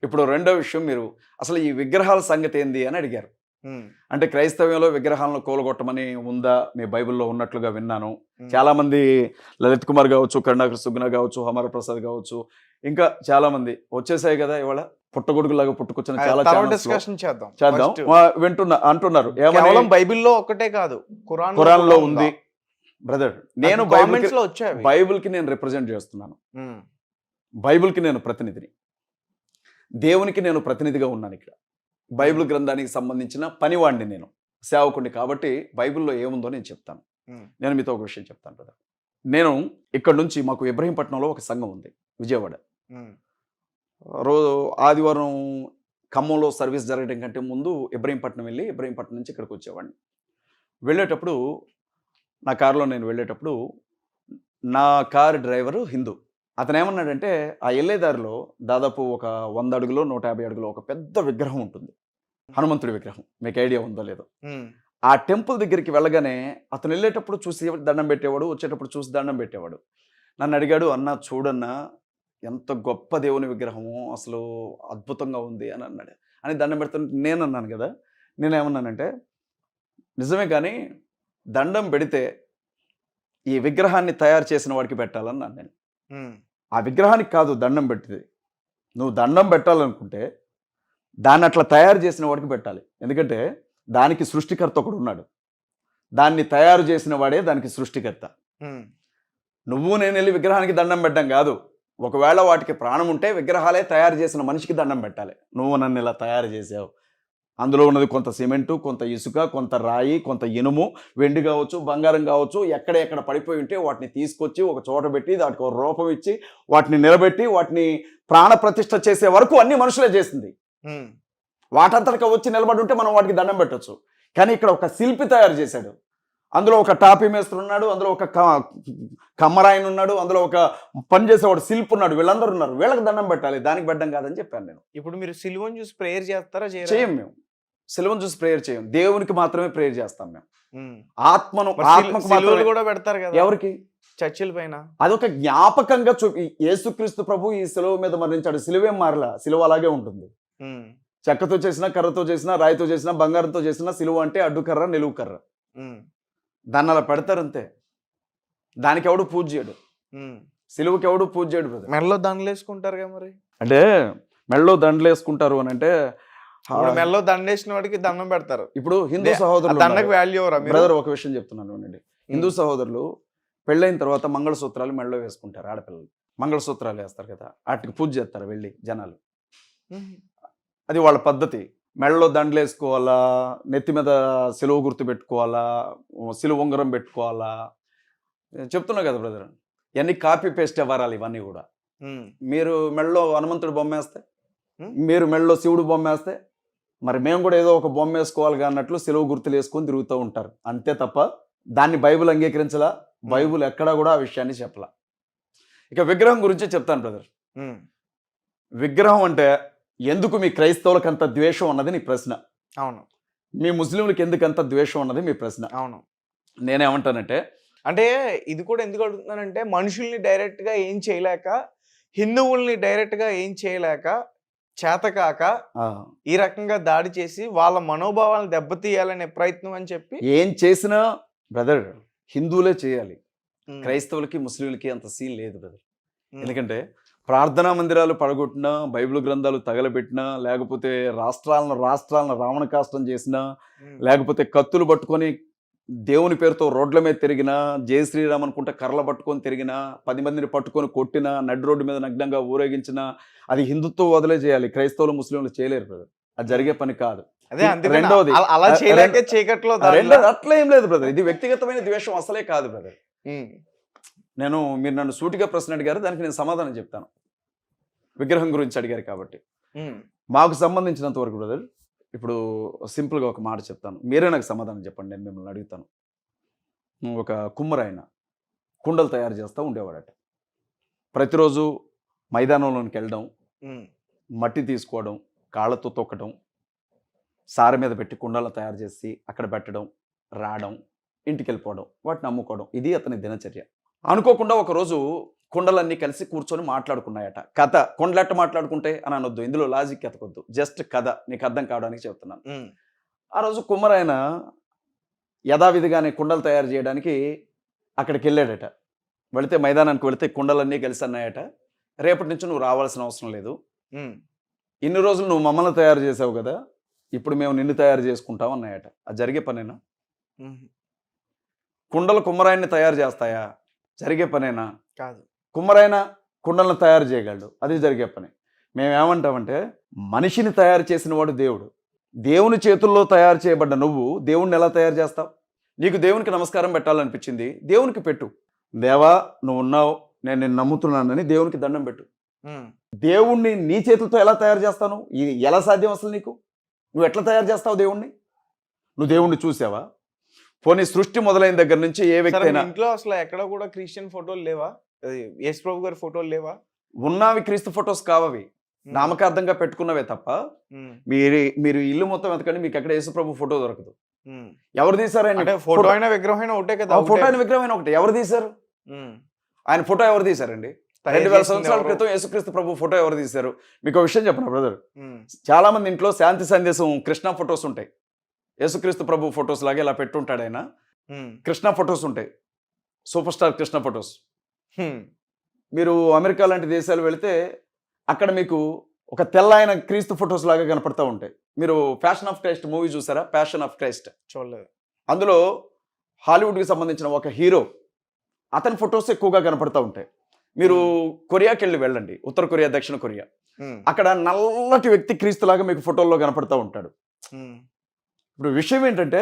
ఇప్పుడు రెండో విషయం మీరు అసలు ఈ విగ్రహాల సంగతి ఏంది అని అడిగారు. హ్మ్. అంటే క్రైస్తవ్యంలో విగ్రహాలను కూలగొట్టమని ఉందా? మీ బైబిల్‌లో ఉన్నట్లుగా విన్నాను. హ్మ్. చాలామంది లలిత్ కుమార్ గావచ్చు, కరుణాకర్ సుగుణ గావచ్చు, అమర ప్రసాద్ గావచ్చు, ఇంకా చాలామంది వచ్చేసాయి కదా! ఇవాళ పుట్టగొడుగులాగా పుట్టుకొచ్చిన చాలా తర్వాత ఛానల్స్‌లో డిస్కషన్ చేద్దాం. చేద్దాం. ఫస్ట్ అంటున్నారు. ఏమని? కేవలం బైబిల్‌లో ఒక్కటే కాదు. ఖురాన్‌లో ఖురాన్‌లో కూడా ఉంది. ఉందా? బ్రదర్ నేను నాకు కామెంట్స్‌లో వచ్చాయి అవి. బైబిల్‌కి నేను రిప్రజెంట్ చేస్తున్నాను. హ్మ్. బైబిల్‌కి నేను ప్రతినిధిని. దేవునికి నేను ప్రతినిధిగా ఉన్నాను ఇక్కడ. బైబిల్ గ్రంథానికి సంబంధించిన పనివాడిని నేను. సేవకుడిని కాబట్టి బైబిల్‌లో ఏముందో నేను చెప్తాను. హ్మ్. నేను మీతో ఒక విషయం చెప్తాను బ్రదర్. నేను ఇక్కడ నుంచి మాకు ఇబ్రహీంపట్నంలో ఒక సంఘం ఉంది. విజయవాడ. హ్మ్. ఆదివారం ఖమ్మంలో సర్వీస్ జరగడం కంటే ముందు ఇబ్రహీంపట్నం వెళ్ళి ఇబ్రహీంపట్నం నుంచి ఇక్కడికి వచ్చేవాడిని. వెళ్ళేటప్పుడు నా కారులో నేను వెళ్ళేటప్పుడు నా కారు డ్రైవరు హిందూ. అతనేమన్నాడంటే ఆ ఎళ్ళే దారిలో దాదాపు ఒక 100 అడుగులో, 150 అడుగులో ఒక పెద్ద విగ్రహం ఉంటుంది. హనుమంతుడి విగ్రహం. మీకు ఐడియా ఉందో లేదో. హ్మ్. ఆ టెంపుల్ దగ్గరికి వెళ్ళగానే అతను వెళ్ళేటప్పుడు చూసి దండం పెట్టేవాడు. వచ్చేటప్పుడు చూసి దండం పెట్టేవాడు. నన్ను అడిగాడు, "అన్నా చూడన్నా ఎంత గొప్ప దేవుని విగ్రహమో అసలు అద్భుతంగా ఉంది" అని అన్నాడు. అని దండం పెడుతుంటే నేనన్నాను గదా! నేనేమన్నానంటే, "నిజమే కానీ దండం పెడితే ఈ విగ్రహాన్ని తయారు చేసిన వాడికి పెట్టాలన్నాను నేను. హ్మ్. ఆ విగ్రహానికి కాదు దండం పెట్టేది. నువ్వు దండం పెట్టాలనుకుంటే దాన్ని అట్లా తయారు చేసిన వాడికి పెట్టాలి. ఎందుకంటే దానికి సృష్టికర్త ఒకడున్నాడు. దాన్ని తయారు చేసిన వాడే దానికి సృష్టికర్త. హ్మ్. నువ్వు నేనెళ్ళి విగ్రహానికి దండం పెట్టడం కాదు. ఒకవేళ వాటికి ప్రాణం ఉంటే విగ్రహాలే తయారు చేసిన మనిషికి దండం పెట్టాలి. నువ్వు నన్ను ఇలా తయారు చేసావు. అందులో ఉన్నది కొంత సిమెంటు, కొంత ఇసుక, కొంత రాయి, కొంత ఇనుము, వెండి కావచ్చు, బంగారం కావచ్చు, ఎక్కడ పడిపోయి ఉంటే వాటిని తీసుకొచ్చి ఒక చోట పెట్టి దానికి ఒక రూపం ఇచ్చి వాటిని నిలబెట్టి వాటిని ప్రాణ ప్రతిష్ఠ చేసే వరకు అన్ని మనుషులే చేసింది. హ్మ్. వాటంతటికి వచ్చి నిలబడి ఉంటే మనం వాటికి దండం పెట్టొచ్చు. కానీ ఇక్కడ ఒక శిల్పి తయారు చేశాడు. అందులో ఒక టాపీ మేస్త్రి ఉన్నాడు, అందులో ఒక కమ్మరాయన ఉన్నాడు, అందులో ఒక పని చేసేవాడు శిల్పి ఉన్నాడు. వీళ్ళందరూ ఉన్నారు. వీళ్ళకి దండం పెట్టాలి. దానికి పెట్టడం కాదని చెప్పాను నేను. ఇప్పుడు మీరు సిలువను చూసి ప్రేయర్ చేస్తారా? చేయరా? చేయం మేము. సిలువను చూసి ప్రేయర్ చేయం. దేవునికి మాత్రమే ప్రేయర్ చేస్తాం మేము. హ్మ్. ఆత్మకు సిలువలు మాత్రమే. కూడా పెడతారు కదా ఎవరికి? చర్చిల పైన. అదొక జ్ఞాపకంగా యేసుక్రీస్తు ప్రభు ఈ సిలువ మీద మరణించాడు. సిలువేం మారలా. సిలువ అలాగే ఉంటుంది. హ్మ్. చెక్కతో చేసినా, కర్రతో చేసినా, రాయితో చేసినా, బంగారంతో చేసినా సిలువ అంటే అడ్డుకర్ర, నిలువు కర్ర. హ్మ్. దాన్ని అలా పెడతారంతే. దానికి ఎవడు పూజ చేయడు. హ్మ్. సిలువకి ఎవడు పూజ చేయడు బ్రదర్. మెడలో దండలేసుకుంటారుగా మరి. అంటే మెడలో దండలేసుకుంటారు అని అంటే ఇప్పుడు మెడలో దండేసిన వాడికి దండం పెడతారు. ఇప్పుడు హిందూ సహోదరులు దండకు వాల్యూ ఎవరా మీరు? బ్రదర్ ఒక విషయం చెప్తున్నాను వినండి. హిందూ సహోదరులు పెళ్ళైన తర్వాత మంగళసూత్రాలు మెడలో వేసుకుంటారు ఆడపిల్లలు. మంగళసూత్రాలు వేస్తారు కదా, వాటికి పూజ చేస్తారు వెళ్ళి జనాలు. హ్మ్. అది వాళ్ళ పద్ధతి. మెడలో దండలు వేసుకోవాలా, నెత్తి మీద సిలువ గుర్తు పెట్టుకోవాలా, సిలువ ఉంగరం పెట్టుకోవాలా, చెప్తున్నా కదా బ్రదర్. ఇవన్నీ కాపీ పేస్ట్ వ్యవహారాలు ఇవన్నీ కూడా. హ్మ్. మీరు మెడలో హనుమంతుడు బొమ్మ వేస్తే, హ్మ్. మీరు మెడలో శివుడు బొమ్మ వేస్తే, మరి మేము కూడా ఏదో ఒక బొమ్మ వేసుకోవాలి అన్నట్లు సిలువ గుర్తులు వేసుకొని తిరుగుతూ ఉంటారు. అంతే తప్ప దాన్ని బైబిల్ అంగీకరించలా. బైబిల్ ఎక్కడా కూడా ఆ విషయాన్ని చెప్పలా. ఇక విగ్రహం గురించే చెప్తాను బ్రదర్. హ్మ్. విగ్రహం అంటే ఎందుకు మీ క్రైస్తవులకు అంత ద్వేషం అన్నది నీ ప్రశ్న. అవును. మీ ముస్లింలకు ఎందుకు అంత ద్వేషం అన్నది మీ ప్రశ్న. అవును. నేనేమంటానంటే అంటే ఇది కూడా ఎందుకు అడుగుతున్నానంటే మనుషుల్ని డైరెక్ట్‌గా ఏం చేయలేక, హిందువుల్ని డైరెక్ట్‌గా ఏం చేయలేక, చేతకాక ఆ, ఈ రకంగా దాడి చేసి వాళ్ళ మనోభావాలను దెబ్బతీయాలనే ప్రయత్నం అని చెప్పి ఏం చేసినా బ్రదర్ హిందువులే చేయాలి. హ్మ్. క్రైస్తవులకి ముస్లింలకి అంత సీన్ లేదు బ్రదర్. హ్మ్. ఎందుకంటే ప్రార్థనా మందిరాలు పడగొట్టినా, బైబిల్ గ్రంథాలు తగలబెట్టినా, లేకపోతే రాష్ట్రాలను రావణ కాష్టం చేసినా, హ్మ్. లేకపోతే కత్తులు పట్టుకొని దేవుని పేరుతో రోడ్ల మీద తిరిగినా, జై శ్రీరామ్ అనుకుంటే కర్రలు పట్టుకొని తిరిగినా, 10 మందిని పట్టుకొని కొట్టినా, నడి రోడ్డు మీద నగ్నంగా ఊరేగించినా, అది హిందుత్వం వదిలే చేయాలి. క్రైస్తవులు ముస్లింలు చేయలేరు బ్రదర్. అది జరిగే పని కాదు. అదే అందుకని రెండోది అలా చేయలేకే చీకట్లో దాడిలా? రెండోది అట్లా ఏం లేదు బ్రదర్. ఇది వ్యక్తిగతమైన ద్వేషం అసలే కాదు బ్రదర్. హ్మ్. మీరు నన్ను సూటిగా ప్రశ్న అడిగారు, దానికి నేను సమాధానం చెప్తాను. విగ్రహం గురించి అడిగారు కాబట్టి. హ్మ్. మాకు సంబంధించినంత వరకు బ్రదర్, ఇప్పుడు సింపుల్‌గా ఒక మాట చెప్తాను. మీరే నాకు సమాధానం చెప్పండి. నేను మిమ్మల్ని అడుగుతాను. ఒక కుమ్మరాయన కుండలు తయారు చేస్తా ఉండేవాడట. ప్రతిరోజు మైదానంలోనికెళ్ళడం, హ్మ్. మట్టి తీసుకోవడం, కాళ్ళతో తొక్కడం, సారె మీద పెట్టి కుండలను తయారు చేసి అక్కడ పెట్టడం, రావడం, ఇంటికెళ్ళిపోవడం, వాటిని అమ్ముకోవడం. ఇది అతని దినచర్య. అనుకోకుండా ఒకరోజు కుండలన్నీ కలిసి కూర్చొని మాట్లాడుకున్నాయట. కథ కొండలెట్ట మాట్లాడుకుంటే అని అనొద్దు, ఇందులో లాజిక్ ఎతకొద్దు, జస్ట్ కథ నీకు అర్థం కావడానికి చెప్తున్నాను. ఉమ్, ఆ రోజు కుమ్మరాయన యథావిధిగానే కుండలు తయారు చేయడానికి అక్కడికి వెళ్ళాడట. వెళితే మైదానానికి వెళితే కుండలన్నీ కలిసి అన్నాయట, రేపటి నుంచి నువ్వు రావాల్సిన అవసరం లేదు, ఉమ్, ఇన్ని రోజులు నువ్వు మమ్మల్ని తయారు చేసావు కదా, ఇప్పుడు మేము నిన్ను తయారు చేసుకుంటాం అన్నాయట. అది జరిగే పనేనా? ఉమ్, కుండలు కుమ్మరాయన్ని తయారు చేస్తాయా? జరిగే పనేనా? కాదు. కుమ్మరాయన కుండలను తయారు చేయగలడు, అది జరిగే పని. మేమేమంటామంటే మనిషిని తయారు చేసిన వాడు దేవుడు. దేవుని చేతుల్లో తయారు చేయబడ్డ నువ్వు దేవుణ్ణి ఎలా తయారు చేస్తావు? నీకు దేవునికి నమస్కారం పెట్టాలనిపించింది, దేవునికి పెట్టు. దేవా నువ్వు ఉన్నావు, నేను నిన్ను నమ్ముతున్నానని దేవునికి దండం పెట్టు. ఉమ్, దేవుణ్ణి నీ చేతులతో ఎలా తయారు చేస్తాను? ఇది ఎలా సాధ్యం అసలు నీకు? నువ్వు ఎట్లా తయారు చేస్తావు దేవుణ్ణి? నువ్వు దేవుణ్ణి చూసావా? పోనీ సృష్టి మొదలైన దగ్గర నుంచి ఏ వ్యక్తి సరే, మీ అయినా ఇంట్లో అసలు ఎక్కడ కూడా క్రిస్టియన్ ఫోటోలు లేవా? అది యేసు ప్రభు గారి ఫోటోలు లేవా? ఉన్నవి క్రీస్తు ఫొటోస్ కావవి, ఉమ్, నామకార్థంగా పెట్టుకున్నవే తప్ప. ఉమ్, మీరు ఇల్లు మొత్తం వెతకండి, మీకు ఎక్కడ యేసుప్రభు ఫోటో దొరకదు. ఉమ్. ఎవరు తీశారండి? అంటే ఫోటో అయినా విగ్రహం అయినా ఒకటే కదా. ఫోటో అయిన విగ్రహం అయినా ఒకటి. ఎవరు తీశారు? ఉమ్, ఆయన ఫోటో ఎవరు తీశారండి? తయారు 2000 చేసింది సంవత్సరాల ఎవరు? క్రితం యేసుక్రీస్తు ప్రభు ఫోటో ఎవరు తీశారు? మీకు ఒక విషయం చెప్పను బ్రదర్, ఉమ్, చాలా మంది ఇంట్లో శాంతి సందేశం కృష్ణ ఫొటోస్ ఉంటాయి. యేసుక్రీస్తు ప్రభు ఫొటోస్ లాగా ఇలా పెట్టుంటాడు ఆయన. ఉమ్, కృష్ణ ఫొటోస్ ఉంటాయి, సూపర్ స్టార్ కృష్ణ ఫొటోస్. ఉమ్, మీరు అమెరికా లాంటి దేశాలు వెళితే అక్కడ మీకు ఒక తెల్ల ఆయన క్రీస్తు ఫొటోస్ లాగా కనపడతా ఉంటాయి. మీరు ప్యాషన్ ఆఫ్ క్రైస్ట్ మూవీ చూసారా? ప్యాషన్ ఆఫ్ క్రైస్ట్, చూడలేదు. అందులో హాలీవుడ్కి సంబంధించిన ఒక హీరో, అతని ఫొటోస్ ఎక్కువగా కనపడతా ఉంటాయి. మీరు కొరియాకి వెళ్ళి వెళ్ళండి, ఉత్తర కొరియా, దక్షిణ కొరియా, ఉమ్, అక్కడ నల్లటి వ్యక్తి క్రీస్తులాగా మీకు ఫోటోల్లో కనపడతా ఉంటాడు. ఉమ్, ఇప్పుడు విషయం ఏంటంటే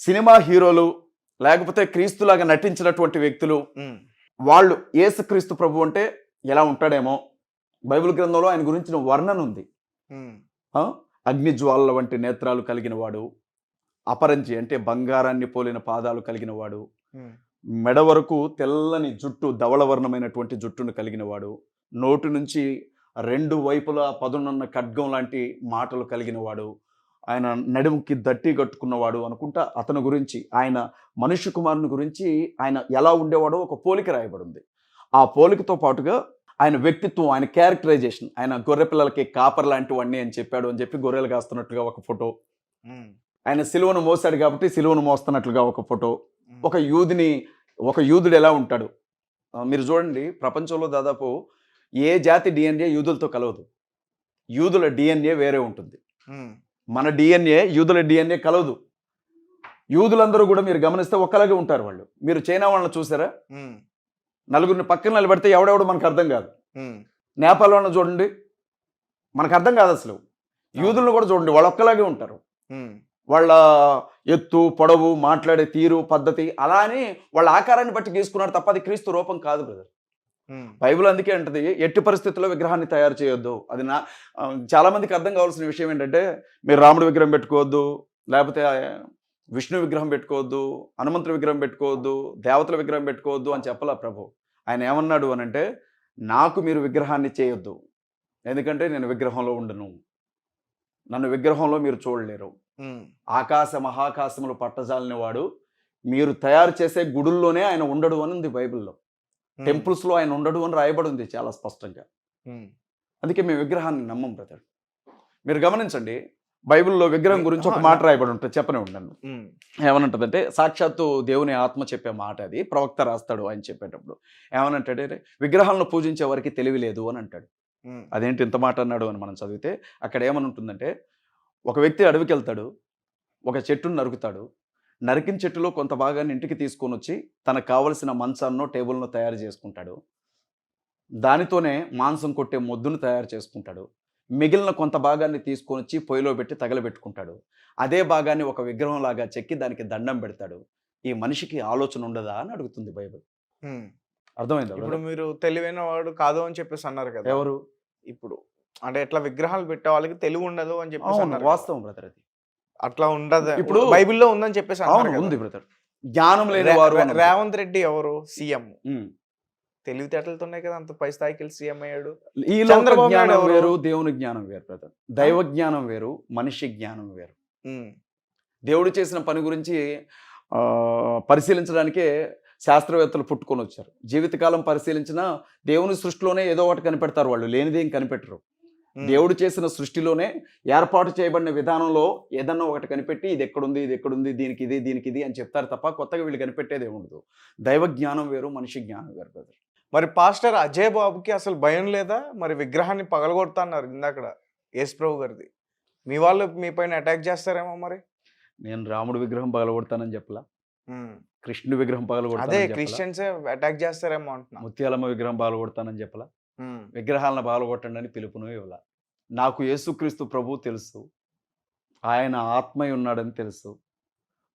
సినిమా హీరోలు లేకపోతే క్రీస్తులాగా నటించినటువంటి వ్యక్తులు, ఉమ్, వాళ్ళు యేసుక్రీస్తు ప్రభు అంటే ఎలా ఉంటాడేమో, బైబిల్ గ్రంథంలో ఆయన గురించిన వర్ణన ఉంది. ఉమ్, అగ్నిజ్వాలల వంటి నేత్రాలు కలిగిన వాడు, అపరంజి అంటే బంగారాన్ని పోలిన పాదాలు కలిగిన వాడు, ఉమ్, మెడ వరకు తెల్లని జుట్టు, ధవళవర్ణమైనటువంటి జుట్టును కలిగిన వాడు, నోటి నుంచి 2 వైపులా పదునున్న ఖడ్గం లాంటి మాటలు కలిగిన వాడు, ఆయన నడుముకి దట్టి కట్టుకున్నవాడు అనుకుంటా. అతని గురించి, ఆయన మనుష్య కుమారుని గురించి ఆయన ఎలా ఉండేవాడో ఒక పోలిక రాయబడింది. ఆ పోలికతో పాటుగా ఆయన వ్యక్తిత్వం, ఆయన క్యారెక్టరైజేషన్, ఆయన గొర్రె పిల్లలకి కాపర్ లాంటి వాడిని అని చెప్పాడు అని చెప్పి గొర్రెలు కాస్తున్నట్లుగా ఒక ఫోటో, ఉమ్, ఆయన సిలువను మోసాడు కాబట్టి సిలువను మోస్తున్నట్లుగా ఒక ఫోటో, ఉమ్, ఒక యూదుడు ఎలా ఉంటాడు? మీరు చూడండి, ప్రపంచంలో దాదాపు ఏ జాతి డిఎన్ఏ యూదులతో కలవదు. యూదుల డిఎన్ఏ వేరే ఉంటుంది, ఉమ్, మన డిఎన్ఏ యూదుల డిఎన్ఏ కలవదు. యూదులందరూ కూడా మీరు గమనిస్తే ఒక్కలాగే ఉంటారు వాళ్ళు. మీరు చైనా వాళ్ళని చూసారా? ఉమ్, నలుగురిని పక్కన నిలబెడితే ఎవడెవడు మనకు అర్థం కాదు. ఉమ్, నేపాల్ వాళ్ళని చూడండి, మనకు అర్థం కాదు అసలు. యూదులను కూడా చూడండి, వాళ్ళు ఒక్కలాగే ఉంటారు. ఉమ్, వాళ్ళ ఎత్తు, పొడవు, మాట్లాడే తీరు, పద్ధతి అలా అని వాళ్ళ ఆకారాన్ని బట్టి గీసుకున్నాడు తప్ప అది క్రీస్తు రూపం కాదు బ్రదర్. ఉమ్, బైబిల్ అందుకే అంటది ఎట్టి పరిస్థితుల్లో విగ్రహాన్ని తయారు చేయొద్దు. అది చాలా మందికి అర్థం కావాల్సిన విషయం ఏంటంటే, మీరు రాముడి విగ్రహం పెట్టుకోవద్దు, లేకపోతే విష్ణు విగ్రహం పెట్టుకోవద్దు, హనుమంతుడి విగ్రహం పెట్టుకోవద్దు, దేవతల విగ్రహం పెట్టుకోవద్దు అని చెప్పలా ప్రభు. ఆయన ఏమన్నాడు అని అంటే, నాకు మీరు విగ్రహాన్ని చేయొద్దు, ఎందుకంటే నేను విగ్రహంలో ఉండను, నన్ను విగ్రహంలో మీరు చూడలేరు. ఉమ్, ఆకాశ మహాకాశములు పట్టజాలని వాడు, మీరు తయారు చేసే గుడుల్లోనే ఆయన ఉండడు అని ఉంది బైబిల్లో. ఉమ్, టెంపుల్స్లో ఆయన ఉండడు అని రాయబడి ఉంది చాలా స్పష్టంగా. ఉమ్. అందుకే మేము విగ్రహాన్ని నమ్మం బ్రదర్. మీరు గమనించండి, బైబిల్లో విగ్రహం గురించి ఒక ఆహా, మాట రాయబడి ఉంటుంది, చెప్పనే ఉండండి. ఉమ్, ఏమనంటదంటే, సాక్షాత్తు దేవుని ఆత్మ చెప్పే మాట అది, ప్రవక్త రాస్తాడు ఆయన చెప్పేటప్పుడు. ఏమనంటాడే, విగ్రహాలను పూజించే వారికి తెలివి లేదు అని అంటాడు. ఉమ్, అదేంటి ఇంత మాట అన్నాడు అని మనం చదివితే అక్కడ ఏమని ఉంటుందంటే, ఒక వ్యక్తి అడవికి వెళ్తాడు, ఒక చెట్టును నరుకుతాడు, నరికిన చెట్టులో కొంత భాగాన్ని ఇంటికి తీసుకొని వచ్చి తనకు కావలసిన మంచాన్నో టేబుల్నో తయారు చేసుకుంటాడు. దానితోనే మాంసం కొట్టే మొద్దును తయారు చేసుకుంటాడు. మిగిలిన కొంత భాగాన్ని తీసుకొని వచ్చి పొయ్యిలో పెట్టి తగలబెట్టుకుంటాడు. అదే భాగాన్ని ఒక విగ్రహం లాగా చెక్కి దానికి దండం పెడతాడు. ఈ మనిషికి ఆలోచన ఉండదా అని అడుగుతుంది బైబిల్. ఉమ్. అర్థమైందా ఇప్పుడు brother? మీరు తెలివైన వాడు కాదు అని చెప్పేసి అన్నారు కదా. ఎవరు? ఇప్పుడు అంటే ఎట్లా విగ్రహాలు పెట్టే వాళ్ళకి తెలివి ఉండదు అని చెప్పేసి అవును, అన్నారు కదా. వాస్తవం బ్రదర్ అది. అట్లా ఉండదు. ఇప్పుడు ఇప్పుడు బైబిల్లో ఉందని చెప్పేసి అన్నారు అవును, కదా. ఉంది బ్రదర్. జ్ఞానం లేని వారు అని ఉంది. రేవంత్ రెడ్డి ఎవరు? సీఎం. ఉమ్. తెలివితేటలతోనే కదా అంత పై స్థాయికి వెళ్ళి సీఎం అయ్యాడు. ఈ లోక చంద్రబాబు నాయుడు జ్ఞానం ఎవరు? వేరు, దేవుని జ్ఞానం వేరు బ్రదర్. దైవ జ్ఞానం వేరు, మనిషి జ్ఞానం వేరు. ఉమ్, దేవుడు చేసిన పని గురించి పరిశీలించడానికే శాస్త్రవేత్తలు పుట్టుకొని వచ్చారు. జీవితకాలం పరిశీలించినా దేవుని సృష్టిలోనే ఏదో ఒకటి కనిపెడతారు వాళ్ళు, లేనిదేం కనిపెట్టరు. దేవుడు చేసిన సృష్టిలోనే ఏర్పాటు చేయబడిన విధానంలో ఏదన్నా ఒకటి కనిపెట్టి ఇది ఎక్కడుంది, దీనికి ఇది అని చెప్తారు తప్ప కొత్తగా వీళ్ళు కనిపెట్టేది ఏముండదు. దైవ జ్ఞానం వేరు, మనిషి జ్ఞానం వేరు బ్రదర్. మరి పాస్టర్ అజయ్ బాబుకి అసలు భయం లేదా? మరి విగ్రహాన్ని పగలగొడతా అన్నారు ఇందాకడ యేసుప్రభు గారిది. మీ వాళ్ళు మీ పైన అటాక్ చేస్తారేమో మరి? నేను రాముడి విగ్రహం పగలగొడతానని చెప్పలా, కృష్ణుడి విగ్రహం అదే పగలగొడతానని చెప్పలా, క్రిస్టియన్సే అటాక్ చేస్తారేమో అంటున్నా. ముత్యాలమ్మ విగ్రహం పగలగొడతానని చెప్పలా, విగ్రహాలను పగలగొట్టండి అని పిలుపును ఇవ్వాల. నాకు యేసుక్రీస్తు ప్రభువు తెలుసు, ఆయన ఆత్మయ్య ఉన్నాడని తెలుసు.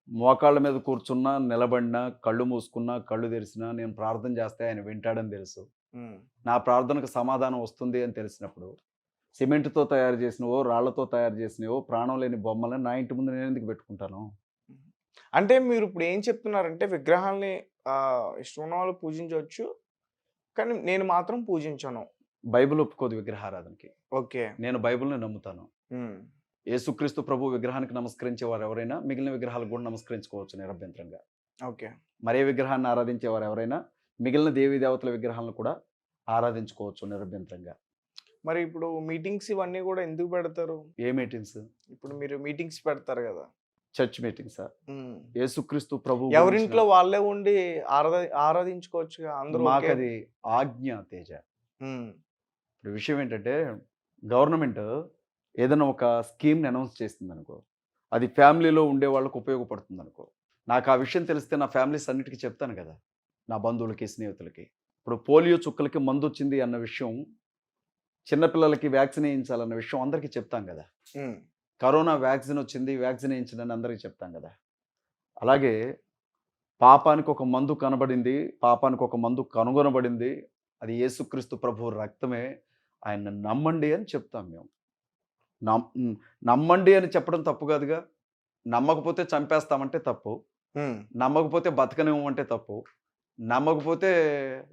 మోకాళ్ళ మీద కూర్చున్నా, నిలబడినా, కళ్ళు మూసుకున్నా, కళ్ళు తెరిచినా నేను ప్రార్థన చేస్తే ఆయన వింటాడని తెలుసు. నా ప్రార్థనకు సమాధానం వస్తుంది అని తెలిసినప్పుడు సిమెంట్తో తయారు చేసినవో, రాళ్లతో తయారు చేసినవో, ప్రాణం లేని బొమ్మలని నా ఇంటి ముందు నేను ఎందుకు పెట్టుకుంటాను? అంటే మీరు ఇప్పుడు ఏం చెప్తున్నారంటే విగ్రహాల్ని ఇష్టం ఉన్న వాళ్ళు పూజించవచ్చు, కానీ నేను మాత్రం పూజించను. బైబిల్ ఒప్పుకోదు విగ్రహారాధనకి. ఓకే. నేను బైబిల్ని నమ్ముతాను. యేసుక్రీస్తు ప్రభు విగ్రహానికి నమస్కరించేవారు ఎవరైనా మిగిలిన విగ్రహాలకు కూడా నమస్కరించుకోవచ్చు నిరభ్యంతరంగా. ఓకే. మరే విగ్రహాన్ని ఆరాధించేవారు ఎవరైనా మిగిలిన దేవీ దేవతల విగ్రహాలను కూడా ఆరాధించుకోవచ్చు నిరభ్యంతరంగా. మరి ఇప్పుడు మీటింగ్స్ ఇవన్నీ కూడా ఎందుకు పెడతారు? ఏ మీటింగ్స్? ఇప్పుడు మీరు మీటింగ్స్ పెడతారు కదా, చర్చ్ మీటింగ్స్. యేసుక్రీస్తు ప్రభు ఎవరింట్లో వాళ్ళే ఉండి ఆరాధించుకోవచ్చుగా అందరూ. మాకది ఆజ్ఞ తేజ. ఇప్పుడు విషయం ఏంటంటే గవర్నమెంట్ ఏదైనా ఒక స్కీమ్ని అనౌన్స్ చేస్తుంది అనుకో, అది ఫ్యామిలీలో ఉండే వాళ్ళకు ఉపయోగపడుతుంది అనుకో. నాకు ఆ విషయం తెలిస్తే నా ఫ్యామిలీస్ అన్నిటికీ చెప్తాను కదా, నా బంధువులకి, స్నేహితులకి. ఇప్పుడు పోలియో చుక్కలకి మందు వచ్చింది అన్న విషయం, చిన్నపిల్లలకి వ్యాక్సిన్ వేయించాలన్న విషయం అందరికీ చెప్తాం కదా. కరోనా వ్యాక్సిన్ వచ్చింది, వ్యాక్సిన్ వేయించడని అందరికీ చెప్తాం కదా. అలాగే పాపానికి ఒక మందు కనబడింది, పాపానికి ఒక మందు కనుగొనబడింది, అది యేసుక్రీస్తు ప్రభు రక్తమే, ఆయన నమ్మండి అని చెప్తాం మేము. నమ్మండి అని చెప్పడం తప్పు కాదుగా. నమ్మకపోతే చంపేస్తామంటే తప్పు, నమ్మకపోతే బతకనివ్వమంటే తప్పు, నమ్మకపోతే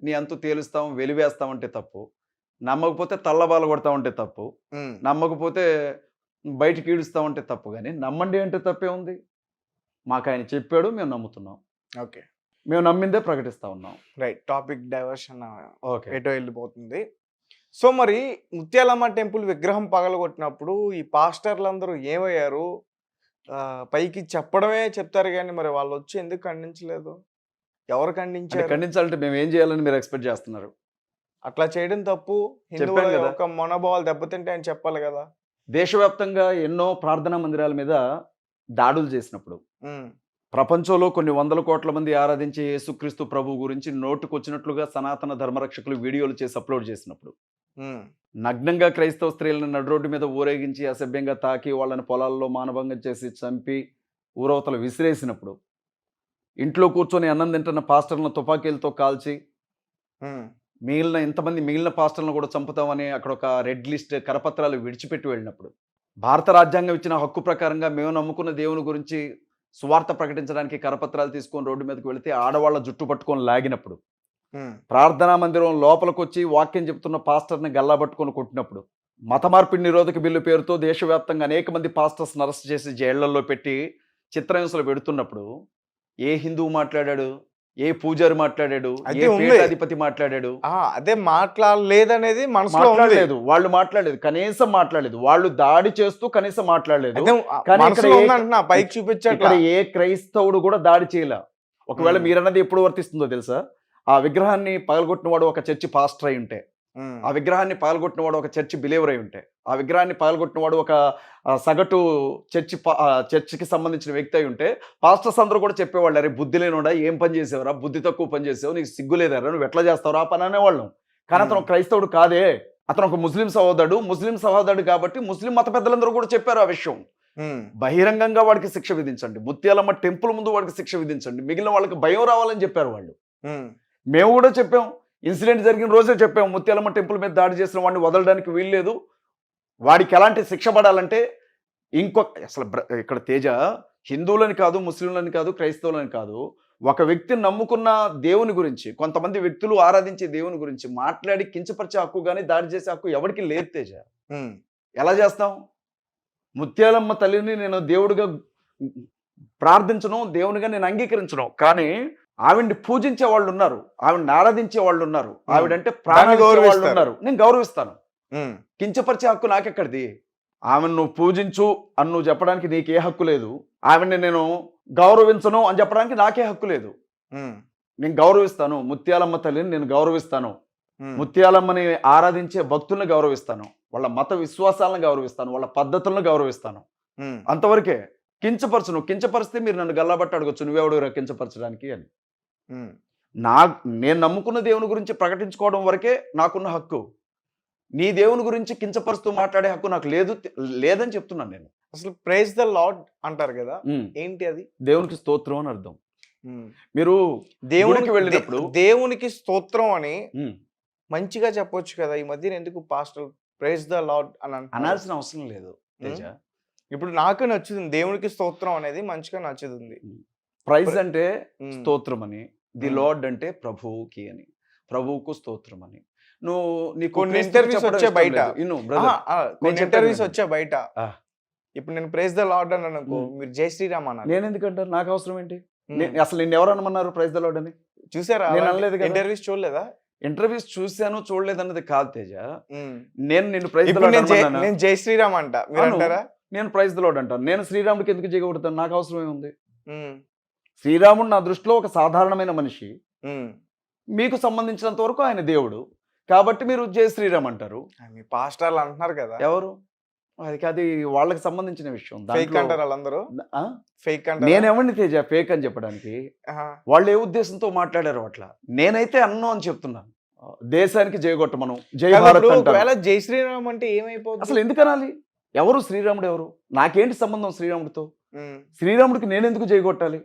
నీ అంతు తేలుస్తాం వెలివేస్తామంటే తప్పు, నమ్మకపోతే తల్లబాల కొడతామంటే తప్పు, నమ్మకపోతే బయటికి ఈడుస్తామంటే తప్పు. కానీ నమ్మండి అంటే తప్పే ఉంది? మాకు ఆయన చెప్పాడు, మేము నమ్ముతున్నాం. ఓకే. మేము నమ్మిందే ప్రకటిస్తా ఉన్నాం. రైట్. టాపిక్ డైవర్షన్ ఓకే, ఎటో వెళ్ళిపోతుంది. సో మరి ముత్యాలమ్మ టెంపుల్ విగ్రహం పగలగొట్టినప్పుడు ఈ పాస్టర్లందరూ ఏమయ్యారు? పైకి చెప్పడమే చెప్తారు కానీ మరి వాళ్ళు వచ్చి ఎందుకు ఖండించలేదు? ఎవరు ఖండించారు? ఖండించాలంటే మేము ఏం చేయాలని మీరు ఎక్స్పెక్ట్ చేస్తున్నారు? అట్లా చేయడం తప్పు. హిందువుల యొక్క మనోభావాలు దెబ్బతింటే అని చెప్పాలి కదా. దేశవ్యాప్తంగా ఎన్నో ప్రార్థనా మందిరాల మీద దాడులు చేసినప్పుడు, ప్రపంచంలో కొన్ని వందల కోట్ల మంది ఆరాధించే యేసుక్రీస్తు ప్రభు గురించి నోటుకొచ్చినట్లుగా సనాతన ధర్మరక్షకులు వీడియోలు చేసి అప్లోడ్ చేసినప్పుడు, నగ్నంగా క్రైస్తవ స్త్రీలను నడురోడ్డు మీద ఊరేగించి అసభ్యంగా తాకి వాళ్ళని పొలాల్లో మానభంగం చేసి చంపి ఊరవతలు విసిరేసినప్పుడు, ఇంట్లో కూర్చొని అన్నం తింటున్న పాస్టర్లను తుపాకీలతో కాల్చి మిగిలిన పాస్టర్లను కూడా చంపుతామని అక్కడ ఒక రెడ్ లిస్ట్ కరపత్రాలు విడిచిపెట్టి వెళ్ళినప్పుడు, భారత రాజ్యాంగం ఇచ్చిన హక్కు ప్రకారంగా మేము నమ్ముకున్న దేవుని గురించి సువార్త ప్రకటించడానికి కరపత్రాలు తీసుకొని రోడ్డు మీదకి వెళితే ఆడవాళ్ళ జుట్టు పట్టుకొని లాగినప్పుడు, ప్రార్థనా మందిరం లోపలికి వచ్చి వాక్యం చెప్తున్న పాస్టర్ని గల్లాబట్టుకొని కొట్టినప్పుడు, మత మార్పిడి నిరోధక బిల్లు పేరుతో దేశవ్యాప్తంగా అనేక మంది పాస్టర్స్ని అరెస్ట్ చేసి జైళ్లలో పెట్టి చిత్రహింసలు పెడుతున్నప్పుడు ఏ హిందువు మాట్లాడాడు? ఏ పూజారి మాట్లాడాడు? ఏ పీఠాధిపతి మాట్లాడాడు? అదే మాట్లాడలేదనేది మనసులో లేదు. వాళ్ళు మాట్లాడలేదు, కనీసం మాట్లాడలేదు. వాళ్ళు దాడి చేస్తూ కనీసం మాట్లాడలేదు. పైకి చూపించాడు. ఇక్కడ ఏ క్రైస్తవుడు కూడా దాడి చేయలే. ఒకవేళ మీరన్నది ఎప్పుడు వర్తిస్తుందో తెలుసా? ఆ విగ్రహాన్ని పగలగొట్టిన వాడు ఒక చర్చి పాస్టర్ అయి ఉంటే, ఆ విగ్రహాన్ని పగలగొట్టిన వాడు ఒక చర్చి బిలీవర్ అయి ఉంటే, ఆ విగ్రహాన్ని పగలగొట్టిన వాడు ఒక సగటు చర్చికి సంబంధించిన వ్యక్తి అయి ఉంటే, పాస్టర్స్ అందరూ కూడా చెప్పేవాళ్ళు, అరే బుద్ధి లేనివాడా, ఏం పని చేసేవరా, బుద్ధి తక్కువ పని చేసావు, నీకు సిగ్గు లేదారా, నువ్వు ఎట్లా చేస్తావు ఆ పని అనేవాళ్ళం. కానీ అతను ఒక క్రైస్తవుడు కాదే, అతను ఒక ముస్లిం సహోదరుడు కాబట్టి ముస్లిం మత పెద్దలందరూ కూడా చెప్పారు ఆ విషయం. బహిరంగంగా వాడికి శిక్ష విధించండి, ముత్యాలమ్మ టెంపుల్ ముందు వాడికి శిక్ష విధించండి, మిగిలిన వాళ్ళకి భయం రావాలని చెప్పారు వాళ్ళు. మేము కూడా చెప్పాం, ఇన్సిడెంట్ జరిగిన రోజే చెప్పాం, ముత్యాలమ్మ టెంపుల్ మీద దాడి చేసిన వాడిని వదలడానికి వీల్లేదు, వాడికి ఎలాంటి శిక్ష పడాలంటే అసలు ఇక్కడ తేజ హిందువులని కాదు, ముస్లింలని కాదు, క్రైస్తవులని కాదు, ఒక వ్యక్తిని నమ్ముకున్న దేవుని గురించి, కొంతమంది వ్యక్తులు ఆరాధించే దేవుని గురించి మాట్లాడి కించపరిచే హక్కు కానీ దాడి చేసే హక్కు ఎవరికి లేదు తేజ. ఎలా చేస్తాం? ముత్యాలమ్మ తల్లిని నేను దేవుడిగా ప్రార్థించను, దేవునిగా నేను అంగీకరించను, కానీ ఆవిడ్ని పూజించే వాళ్ళు ఉన్నారు, ఆవిడ్ని ఆరాధించే వాళ్ళు ఉన్నారు, ఆవిడంటే ప్రాణాలు దాన్ని ఇచ్చే వాళ్ళు గౌరవిస్తారు. ఉన్నారు. నేను గౌరవిస్తాను. ఉమ్, కించపరిచే హక్కు నాకెక్కడిది? ఆమెను నువ్వు పూజించు అని నువ్వు చెప్పడానికి నీకే హక్కు లేదు. ఆవిడ్ని నేను గౌరవించను అని చెప్పడానికి నాకే హక్కు లేదు. ఉమ్, నేను గౌరవిస్తాను. ముత్యాలమ్మ తల్లిని నేను గౌరవిస్తాను. ఉమ్, ముత్యాలమ్మని ఆరాధించే భక్తుల్ని గౌరవిస్తాను. వాళ్ళ మత విశ్వాసాలను గౌరవిస్తాను. వాళ్ళ పద్ధతులను గౌరవిస్తాను. ఉమ్, అంతవరకే. కించపరచును. కించపరిస్తే మీరు నన్ను గల్లాబట్టి అడగొచ్చు, నువ్వెవడు కించపరచడానికి అని. ఉమ్. నా నేను నమ్ముకున్న దేవుని గురించి ప్రకటించుకోవడం వరకే నాకున్న హక్కు. నీ దేవుని గురించి కించపరుస్తూ మాట్లాడే హక్కు నాకు లేదని చెప్తున్నాను నేను. అసలు ప్రైజ్ ద లార్డ్ అంటారు కదా, ఉమ్. ఏంటి అది? దేవునికి స్తోత్రం అని అర్థం. ఉమ్. మీరు దేవునికి గుడికి వెళ్ళినప్పుడు దేవునికి స్తోత్రం అని ఉమ్, మంచిగా చెప్పొచ్చు కదా. ఈ మధ్యన ఎందుకు పాస్టర్ ప్రైజ్ ద లార్డ్ అని అంటున్నారు? అనాల్సిన అవసరం లేదు తేజ. ఇప్పుడు నాకు నచ్చుతుంది దేవునికి స్తోత్రం అనేది మంచిగా నచ్చుతుంది. ప్రైజ్ అంటే ఉమ్, స్తోత్రం అని, ది ఉమ్. లార్డ్ అంటే ప్రభువుకి అని, ప్రభువుకు స్తోత్రం అని. నువ్వు నీకు కొన్ని క్రీస్తుకు interviews చెప్పడం వచ్చే ఇష్టం బయట. లేదు. ఇನ್ನು brother, కొన్ని చెప్పాను ఇంటర్వ్యూస్ నేను. వచ్చా బయట. ఆ. ఇప్పుడు నేను ప్రైజ్ ద లార్డ్ అని అనుకో, ఉమ్. మీరు జై శ్రీరామ్ అన్నారు. నేను ఎందుకంటారు? నాకు అవసరం ఏంటి? ఉమ్. అసలు నిన్ను ఎవరు అనమన్నారు ప్రైజ్ ద లార్డ్ అని? చూసారా? నేను అనలేదు కదా. ఇంటర్వ్యూస్ చూడలేదా? ఇంటర్వ్యూస్ చూశాను చూడలేదన్నది కాదు తేజ. ఉమ్. నేను నిన్ను ప్రైజ్ ద ఇప్పుడు లార్డ్ అనమన్నానా? నేను జై శ్రీరామ్ అంట, మీరు అను. అంటారా? నేను ప్రైజ్ ద లార్డ్ అంటాను. నేను శ్రీరాముడికి ఎందుకు చేయకూడతాను? నాకు అవసరం ఏముంది? ఉమ్, శ్రీరాముడు నా దృష్టిలో ఒక సాధారణమైన మనిషి. ఉమ్. మీకు సంబంధించినంత వరకు ఆయన దేవుడు. కాబట్టి మీరు జై శ్రీరామ్ అంటారు. మీ పాస్టర్లు అంటున్నారు కదా, ఎవరు? అది వాళ్ళకి సంబంధించిన విషయం. ఫేక్ దాంట్లో అంటారు వాళ్ళందరూ. ఆ? ఫేక్ అంటారు. నేనెవరిని తేజ ఫేక్ అని చెప్పడానికి? వాళ్ళు ఏ ఉద్దేశంతో మాట్లాడారు అట్లా? నేనైతే అన్ను అని చెప్తున్నాను. దేశానికి జయగొట్టమను, జై భారత్ అంటారు. ఒకవేళ జై శ్రీరామ్ అంటే ఏమైపోతుంది? అసలు ఎందుకు అనాలి? ఎవరు శ్రీరాముడు? ఎవరు? నాకేంటి సంబంధం శ్రీరాముడితో? శ్రీరాముడికి నేను ఎందుకు జయగొట్టాలి?